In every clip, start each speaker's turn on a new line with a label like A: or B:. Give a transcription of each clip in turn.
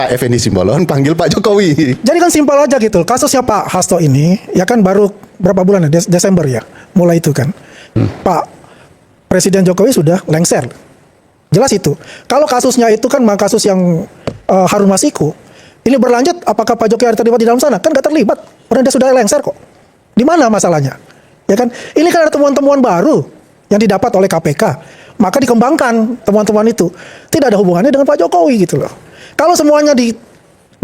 A: Pak Effendi Simbolon panggil Pak Jokowi.
B: Jadi kan simpel aja gitu. Kasusnya Pak Hasto ini ya kan baru berapa bulan ya? Desember ya. Mulai itu kan. Pak Presiden Jokowi sudah lengser. Jelas itu. Kalau kasusnya itu kan kasus yang Harun Masiku. Ini berlanjut apakah Pak Jokowi ada terlibat di dalam sana? Kan gak terlibat. Orang dia sudah lengser kok. Di mana masalahnya? Ya kan? Ini kan ada temuan-temuan baru yang didapat oleh KPK. Maka dikembangkan temuan-temuan itu. Tidak ada hubungannya dengan Pak Jokowi gitu loh. Kalau semuanya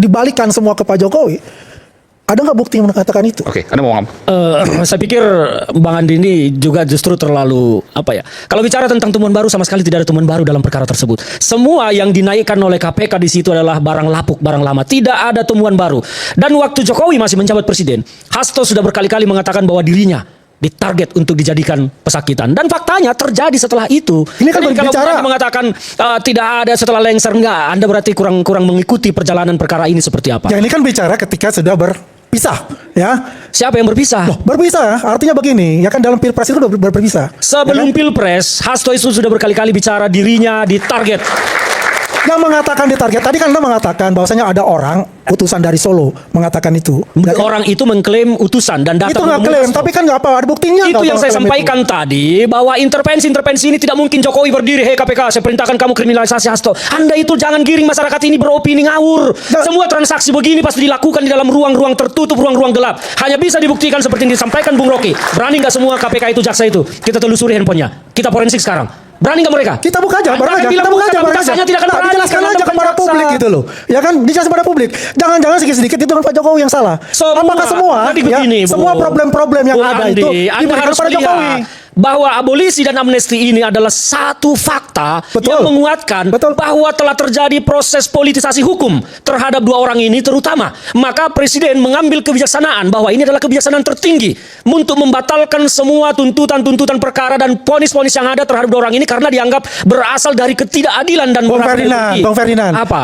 B: dibalikan semua ke Pak Jokowi, ada nggak bukti yang mengatakan itu?
C: Oke, Anda mau ngomong?
D: Saya pikir Bang Andi ini juga justru terlalu apa ya? Kalau bicara tentang temuan baru, sama sekali tidak ada temuan baru dalam perkara tersebut. Semua yang dinaikkan oleh KPK di situ adalah barang lapuk, barang lama. Tidak ada temuan baru. Dan waktu Jokowi masih menjabat presiden, Hasto sudah berkali-kali mengatakan bahwa dirinya ditarget untuk dijadikan pesakitan, dan faktanya terjadi setelah itu.
B: Ini kan
D: Jadi
B: berbicara
D: kalau mengatakan tidak ada setelah lengser, enggak, Anda berarti kurang mengikuti perjalanan perkara ini seperti apa.
B: Ya ini kan bicara ketika sudah berpisah, ya.
D: Siapa yang berpisah?
B: Loh, berpisah, artinya begini, ya kan dalam pilpres itu udah berpisah.
D: Sebelum
B: Ya kan?
D: Pilpres, Hasto itu sudah berkali-kali bicara dirinya ditarget.
B: Yang mengatakan ditarget, tadi kan Anda mengatakan bahwasanya ada orang utusan dari Solo mengatakan itu. Ya kan?
D: Orang itu mengklaim utusan dan
B: Itu
D: datang
B: nggak
D: menemui
B: klaim,
D: Hasto.
B: tapi kan nggak apa, ada buktinya.
D: Itu
B: nggak
D: yang saya
B: klaim
D: sampaikan tadi, bahwa intervensi ini tidak mungkin Jokowi berdiri, hei KPK, saya perintahkan kamu kriminalisasi Hasto. Anda itu jangan giring masyarakat ini beropini ngawur. Semua transaksi begini pasti dilakukan di dalam ruang-ruang tertutup, ruang-ruang gelap. Hanya bisa dibuktikan seperti yang disampaikan Bung Rocky. Berani nggak semua KPK itu jaksa itu? Kita telusuri handphonenya, kita forensik sekarang. Berani nggak mereka?
B: Kita buka aja,
D: Anda
B: barang aja.
D: bilang
B: Kita buka
D: bukan,
B: aja, barang aja.
D: saya tidak akan
B: Nah,
D: berani
B: dijelaskan
D: karena
B: aja
D: Anda
B: kepada
D: jaksa.
B: publik gitu loh. Ya kan, dijelaskan kepada publik. Jangan-jangan sedikit-sedikit itu kan Pak Jokowi yang salah. Apakah semua,
D: Tadi
B: ya,
D: begini,
B: semua
D: Bung.
B: problem-problem yang
D: Bung
B: ada
D: Andi,
B: itu
D: Anda
B: diberikan
D: harus
B: kepada Jokowi.
D: lihat bahwa abolisi dan amnesti ini adalah satu fakta
B: Betul.
D: yang menguatkan
B: Betul.
D: bahwa telah terjadi proses politisasi hukum terhadap dua orang ini terutama. Maka Presiden mengambil kebijaksanaan bahwa ini adalah kebijaksanaan tertinggi untuk membatalkan semua tuntutan-tuntutan perkara dan ponis-ponis yang ada terhadap dua orang ini karena dianggap berasal dari ketidakadilan dan
B: Bang
D: moral
B: Ferdinand,
D: teologi.
B: Bang Ferdinand,
D: Apa?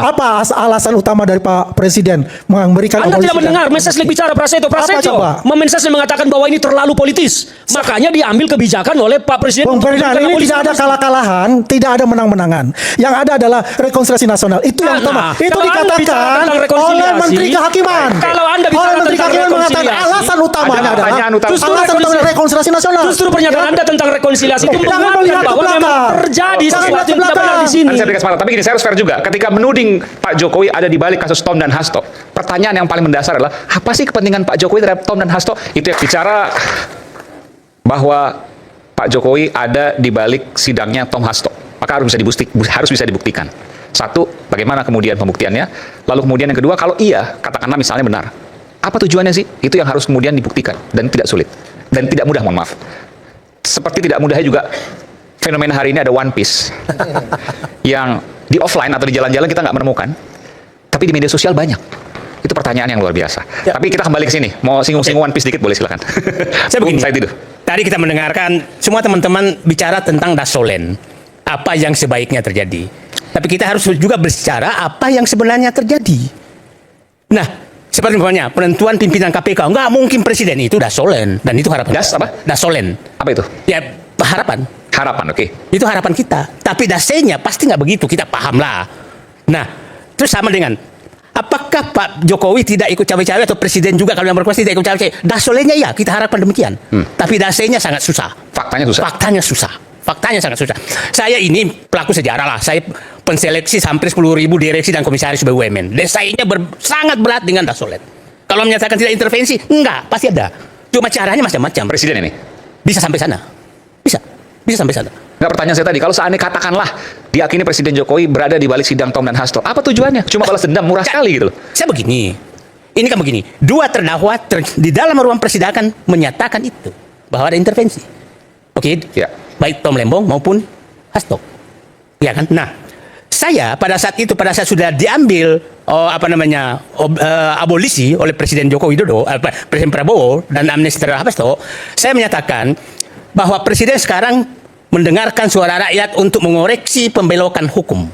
B: alasan utama dari Pak Presiden memberikan
D: Anda
B: abolisi
D: tidak mendengar
B: dan
D: Mensesnek
B: amnesti?
D: bicara Prasetyo. Prasetyo
B: coba?
D: Mensesnek mengatakan bahwa ini terlalu politis. Makanya diambil kebijakan oleh Pak Presiden.
B: Bang
D: untuk
B: Ferdinand,
D: memberikan
B: ini
D: abolisi
B: tidak ada
D: amnesti.
B: kalah-kalahan, tidak ada menang-menangan. Yang ada adalah rekonsiliasi nasional. Itu yang utama. Itu
D: kalau Anda bicara
B: dikatakan
D: tentang
B: oleh
D: rekonsiliasi,
B: Menteri Kehakiman.
D: kalau Anda bicara
B: oleh Menteri
D: tentang
B: Kehakiman mengatakan
D: rekonsiliasi,
B: alasan utamanya
C: ada
B: adalah
C: pertanyaan utama.
B: alasan utamanya rekonsiliasi nasional.
D: Justru pernyataan
B: Ya.
D: Anda tentang rekonsiliasi itu
B: Jangan
D: menguatkan
B: melihat ke
D: bahwa memang
B: belakang.
D: terjadi
B: Jangan
D: sesuatu
B: melihat ke
D: yang tidak benar
B: belakang.
D: di sini.
C: Saya berikan kesempatan, tapi gini, saya harus fair juga. Ketika menuding Pak Jokowi ada di balik kasus Tom dan Hasto, pertanyaan yang paling mendasar adalah apa sih kepentingan Pak Jokowi terhadap Tom dan Hasto? Itu yang bicara bahwa Pak Jokowi ada di balik sidangnya Tom Hasto, maka harus bisa dibuktikan. Satu, bagaimana kemudian pembuktiannya? Lalu kemudian yang kedua, kalau iya, katakanlah misalnya benar, apa tujuannya sih? Itu yang harus kemudian dibuktikan dan tidak sulit dan tidak mudah, mohon maaf. Seperti tidak mudahnya juga fenomena hari ini ada One Piece yang di offline atau di jalan-jalan kita nggak menemukan, tapi di media sosial banyak. Itu pertanyaan yang luar biasa.
E: Ya.
C: Tapi kita kembali ke sini. Mau singgung-singgung One Piece dikit boleh, silakan.
E: Saya begini.
C: Saya itu.
E: Tadi kita mendengarkan semua teman-teman bicara tentang dasolen, apa yang sebaiknya terjadi. Tapi kita harus juga berbicara apa yang sebenarnya terjadi. Nah, seperti misalnya penentuan pimpinan KPK, nggak mungkin presiden itu dasolen, dan itu harapan.
C: Das apa?
E: Dasolen.
C: Apa itu?
E: Ya, harapan.
C: Harapan, oke.
E: Itu harapan kita. Tapi dasenya pasti nggak begitu, kita paham lah. Nah, terus sama dengan apakah Pak Jokowi tidak ikut cawe-cawe atau presiden juga kalau yang berkuasa tidak ikut cawe-cawe? Dasolenya ya, kita harapkan demikian. Tapi dasenya sangat susah.
C: Faktanya susah.
E: Faktanya susah. Faktanya sangat susah. Saya ini pelaku sejarah lah. Saya penseleksi hampir 10.000 direksi dan komisaris BUMN. Desainya sangat berat dengan dasolet. Kalau menyatakan tidak intervensi, enggak, pasti ada. Cuma caranya macam-macam.
C: Presiden ini.
E: Bisa sampai sana. Bisa sampai sana.
C: Nggak, pertanyaan saya tadi, kalau seandainya katakanlah diakini Presiden Jokowi berada di balik sidang Tom dan Hasto, apa tujuannya? Cuma balas dendam, murah sekali gitu loh.
E: Saya begini. Ini kan begini. Dua terdakwa di dalam ruang persidangan menyatakan itu bahwa ada intervensi. Oke.
C: Ya.
E: Baik Tom Lembong maupun Hasto. Ya kan? Nah, saya pada saat sudah diambil abolisi oleh Presiden Joko Widodo, Presiden Prabowo dan amnesti terhadap Hasto, saya menyatakan bahwa Presiden sekarang mendengarkan suara rakyat untuk mengoreksi pembelokan hukum.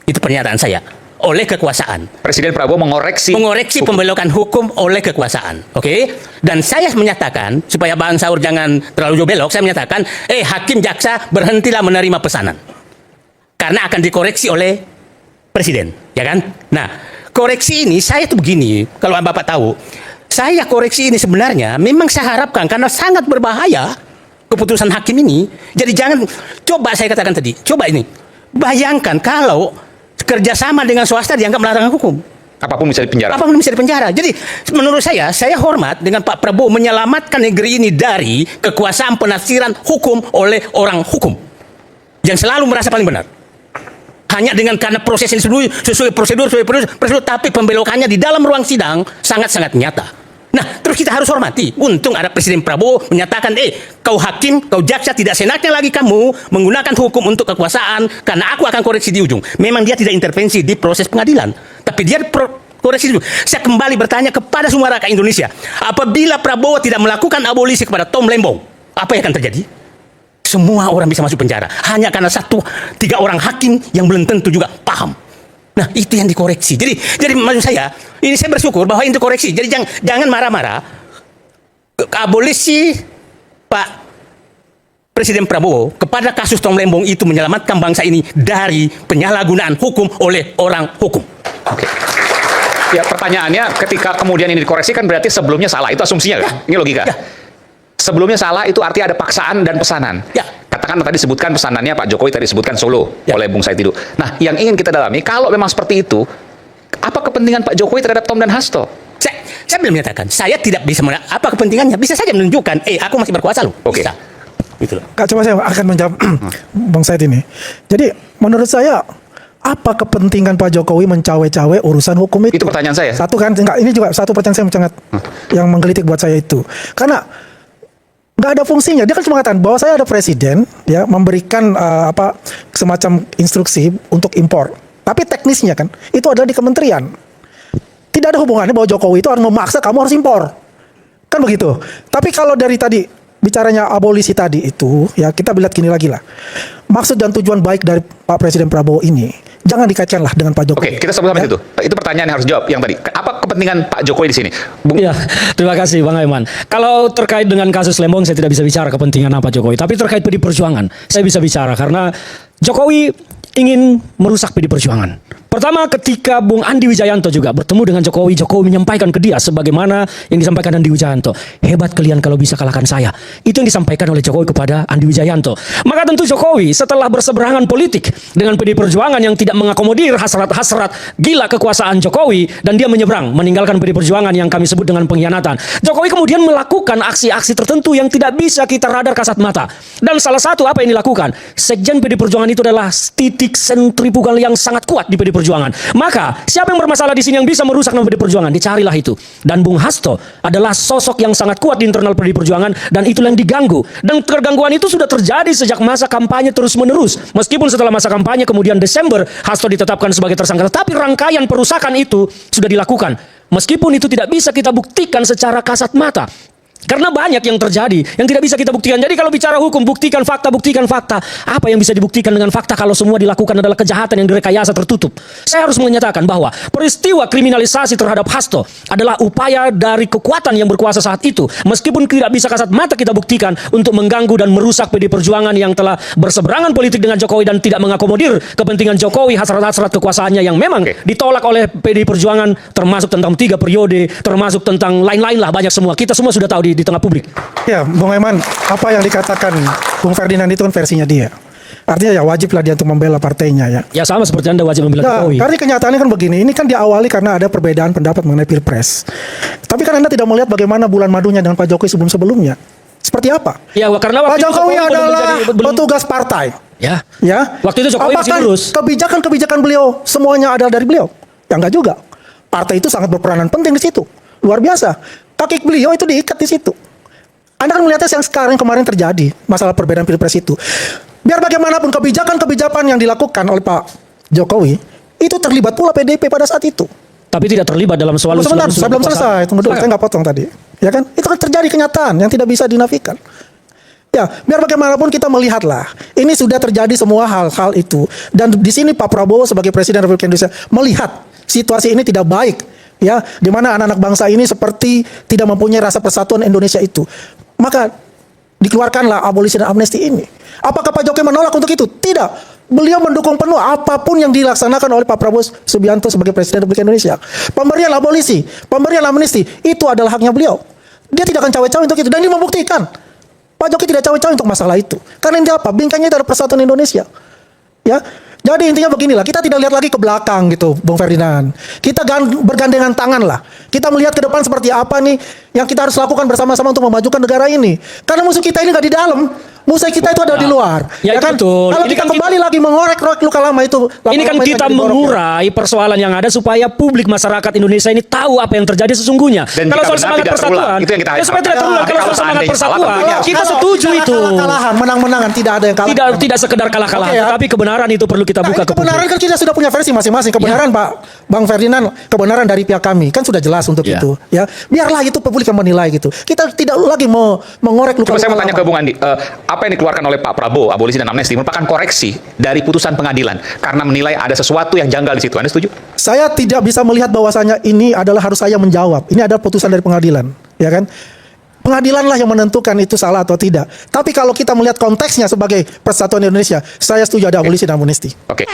E: Itu pernyataan saya. Oleh kekuasaan.
C: Presiden Prabowo mengoreksi hukum.
E: Pembelokan hukum oleh kekuasaan. Oke? Dan saya menyatakan, supaya Bang Saur jangan terlalu jauh belok, saya menyatakan, hakim jaksa berhentilah menerima pesanan. Karena akan dikoreksi oleh Presiden. Ya kan? Nah, koreksi ini saya tuh begini, kalau Bapak tahu, saya koreksi ini sebenarnya memang saya harapkan karena sangat berbahaya keputusan hakim ini. Jadi jangan, coba saya katakan tadi, coba ini, bayangkan kalau kerjasama dengan swasta dianggap melanggar hukum.
C: Apapun bisa dipenjara.
E: Apapun bisa dipenjara. Jadi menurut saya hormat dengan Pak Prabowo menyelamatkan negeri ini dari kekuasaan penafsiran hukum oleh orang hukum yang selalu merasa paling benar. Hanya dengan karena proses ini sesuai prosedur, tapi pembelokannya di dalam ruang sidang sangat-sangat nyata. Nah, terus kita harus hormati. Untung ada Presiden Prabowo menyatakan, kau hakim, kau jaksa, tidak senaknya lagi kamu menggunakan hukum untuk kekuasaan, karena aku akan koreksi di ujung. Memang dia tidak intervensi di proses pengadilan, tapi dia koreksi dulu. Saya kembali bertanya kepada semua rakyat Indonesia, apabila Prabowo tidak melakukan abolisi kepada Tom Lembong, apa yang akan terjadi? Semua orang bisa masuk penjara hanya karena 3 orang hakim yang belum tentu juga paham. Nah, itu yang dikoreksi. Jadi maksud saya, ini saya bersyukur bahwa ini dikoreksi. Jadi jangan marah-marah. Abolisi Pak Presiden Prabowo kepada kasus Tom Lembong itu menyelamatkan bangsa ini dari penyalahgunaan hukum oleh orang hukum.
C: Oke. Ya, pertanyaannya ketika kemudian ini dikoreksi kan berarti sebelumnya salah. Itu asumsinya kan? Ini logika.
E: Ya.
C: Sebelumnya salah itu artinya ada paksaan dan pesanan.
E: Ya.
C: Katakan tadi sebutkan pesanannya Pak Jokowi tadi sebutkan Solo oleh Bung Said Didu. Nah, yang ingin kita dalami, kalau memang seperti itu, apa kepentingan Pak Jokowi terhadap Tom dan Hasto?
E: Saya belum menyatakan. Saya tidak bisa apa kepentingannya. Bisa saja menunjukkan, aku masih berkuasa loh.
C: Oke.
E: Bisa. Gitu loh.
B: Kak, coba saya akan menjawab Bang Said ini. Jadi menurut saya apa kepentingan Pak Jokowi mencawe-cawe urusan hukum itu?
C: Itu pertanyaan saya.
B: Satu kan, enggak, ini juga satu pertanyaan saya sangat yang menggelitik buat saya itu. Karena nggak ada fungsinya. Dia kan cuma mengatakan bahwa saya ada presiden, ya, memberikan semacam instruksi untuk impor. Tapi teknisnya kan itu adalah di kementerian. Tidak ada hubungannya bahwa Jokowi itu harus memaksa kamu harus impor. Kan begitu. Tapi kalau dari tadi bicaranya abolisi tadi itu, ya kita lihat gini lagi lah. Maksud dan tujuan baik dari Pak Presiden Prabowo ini jangan dikaitkan lah dengan Pak Jokowi.
C: Oke, kita sebut sama itu. Itu pertanyaan yang harus jawab yang tadi. Apa kepentingan Pak Jokowi di sini?
D: Ya, terima kasih Bang Aiman. Kalau terkait dengan kasus Lembong saya tidak bisa bicara kepentingan apa Jokowi, tapi terkait PD Perjuangan saya bisa bicara karena Jokowi ingin merusak PD Perjuangan. Pertama, ketika Bung Andi Wijayanto juga bertemu dengan Jokowi, Jokowi menyampaikan ke dia sebagaimana yang disampaikan Andi Wijayanto. Hebat kalian kalau bisa kalahkan saya. Itu yang disampaikan oleh Jokowi kepada Andi Wijayanto. Maka tentu Jokowi setelah berseberangan politik dengan PD Perjuangan yang tidak mengakomodir hasrat-hasrat gila kekuasaan Jokowi dan dia menyeberang, meninggalkan PD Perjuangan yang kami sebut dengan pengkhianatan. Jokowi kemudian melakukan aksi-aksi tertentu yang tidak bisa kita radar kasat mata. Dan salah satu apa yang dilakukan? Sekjen PD Perjuangan itu adalah titik sentrifugal yang sangat kuat di PD Perjuangan. Maka siapa yang bermasalah di sini yang bisa merusak nama PD Perjuangan? Dicarilah itu. Dan Bung Hasto adalah sosok yang sangat kuat di internal PD Perjuangan dan itulah yang diganggu. Dan kegangguan itu sudah terjadi sejak masa kampanye terus-menerus. Meskipun setelah masa kampanye kemudian Desember Hasto ditetapkan sebagai tersangka, tetapi rangkaian perusakan itu sudah dilakukan. Meskipun itu tidak bisa kita buktikan secara kasat mata. Karena banyak yang terjadi yang tidak bisa kita buktikan. Jadi kalau bicara hukum, buktikan fakta, buktikan fakta. Apa yang bisa dibuktikan dengan fakta kalau semua dilakukan adalah kejahatan yang direkayasa tertutup? Saya harus menyatakan bahwa peristiwa kriminalisasi terhadap Hasto adalah upaya dari kekuatan yang berkuasa saat itu. Meskipun tidak bisa kasat mata kita buktikan untuk mengganggu dan merusak PD Perjuangan yang telah berseberangan politik dengan Jokowi dan tidak mengakomodir kepentingan Jokowi, hasrat-hasrat kekuasaannya yang memang ditolak oleh PD Perjuangan, termasuk tentang 3 periode, termasuk tentang lain-lain lah, banyak semua. Kita semua sudah tahu di tengah publik.
B: Ya, Bung Aiman, apa yang dikatakan Bung Ferdinand itu kan versinya dia. Artinya ya wajiblah dia untuk membela partainya ya.
D: Ya sama seperti Anda wajib membela
B: Nah,
D: Jokowi.
B: karena kenyataannya kan begini, ini kan diawali karena ada perbedaan pendapat mengenai Pilpres. Tapi kan Anda tidak melihat bagaimana bulan madunya dengan Pak Jokowi sebelum-sebelumnya. Seperti apa?
D: Ya, karena
B: Pak
D: waktu itu
B: Jokowi
D: belum
B: adalah
D: belum-
B: petugas partai.
D: Ya.
B: Ya.
D: Waktu itu Jokowi masih
B: Apakah
D: lurus.
B: kebijakan-kebijakan beliau semuanya ada dari beliau? Ya enggak juga. Partai itu sangat berperanan penting di situ. Luar biasa. Kaki beliau itu diikat di situ. Anda kan melihatnya yang sekarang kemarin terjadi masalah perbedaan Pilpres itu. Biar bagaimanapun kebijakan-kebijakan yang dilakukan oleh Pak Jokowi itu terlibat pula PDIP pada saat itu.
D: Tapi tidak terlibat dalam soal
B: Sebentar, saya belum selesai. Tunggu dulu, saya nggak potong tadi. Ya kan? Itu kan terjadi kenyataan yang tidak bisa dinafikan. Ya, biar bagaimanapun kita melihatlah. Ini sudah terjadi semua hal-hal itu. Dan di sini Pak Prabowo sebagai Presiden Republik Indonesia melihat situasi ini tidak baik. Ya, di mana anak-anak bangsa ini seperti tidak mempunyai rasa persatuan Indonesia itu. Maka dikeluarkanlah abolisi dan amnesti ini. Apakah Pak Jokowi menolak untuk itu? Tidak. Beliau mendukung penuh apapun yang dilaksanakan oleh Pak Prabowo Subianto sebagai Presiden Republik Indonesia. Pemberian abolisi, pemberian amnesti, itu adalah haknya beliau. Dia tidak akan cawe-cawe untuk itu. Dan dia membuktikan. Pak Jokowi tidak cawe-cawe untuk masalah itu. Karena ini apa? Bingkangnya itu adalah persatuan Indonesia. Ya, jadi intinya beginilah, kita tidak lihat lagi ke belakang gitu, Bung Ferdinand. Kita bergandengan tangan lah. Kita melihat ke depan seperti apa nih yang kita harus lakukan bersama-sama untuk memajukan negara ini. Karena musuh kita ini nggak di dalam, musuh kita itu ada di luar.
D: Ya,
B: kan?
D: betul.
B: Kalau
D: Ini
B: kita
D: kan
B: kembali lagi mengorek-orek luka lama itu,
D: Ini kan kita mengurai persoalan yang ada supaya publik masyarakat Indonesia ini tahu apa yang terjadi sesungguhnya.
C: Dan
D: Kalau
C: jika
D: soal
C: benar
D: semangat
C: tidak terulang,
D: persatuan,
C: itu yang kita
D: ya supaya tidak terulang. Kalau soal semangat
C: seandainya salah,
D: persatuan,
C: tentunya
D: kita setuju itu.
B: Kalah-kalahan, menang-menangan, tidak ada yang kalah.
D: Tidak sekedar kalah-kalahan,
B: Oke, ya.
D: tetapi kebenaran itu perlu kita buka ke
B: Kebenaran
D: publik.
B: kan kita sudah punya versi masing-masing. Kebenaran Pak Bang Ferdinand, kebenaran dari pihak kami kan sudah jelas untuk
D: Ya.
B: itu. Ya, biarlah itu publik yang menilai gitu. Kita tidak lagi mau mengorek luka.
C: Coba saya mau tanya ke Bung Andi, apa yang dikeluarkan oleh Pak Prabowo, abolisi dan amnesti, merupakan koreksi dari putusan pengadilan karena menilai ada sesuatu yang janggal di situ. Anda setuju?
B: Saya tidak bisa melihat bahwasanya ini adalah harus saya menjawab. Ini adalah putusan dari pengadilan, ya kan? Pengadilanlah yang menentukan itu salah atau tidak. Tapi kalau kita melihat konteksnya sebagai persatuan Indonesia, saya setuju ada abolisi dan amnesti.
C: Oke.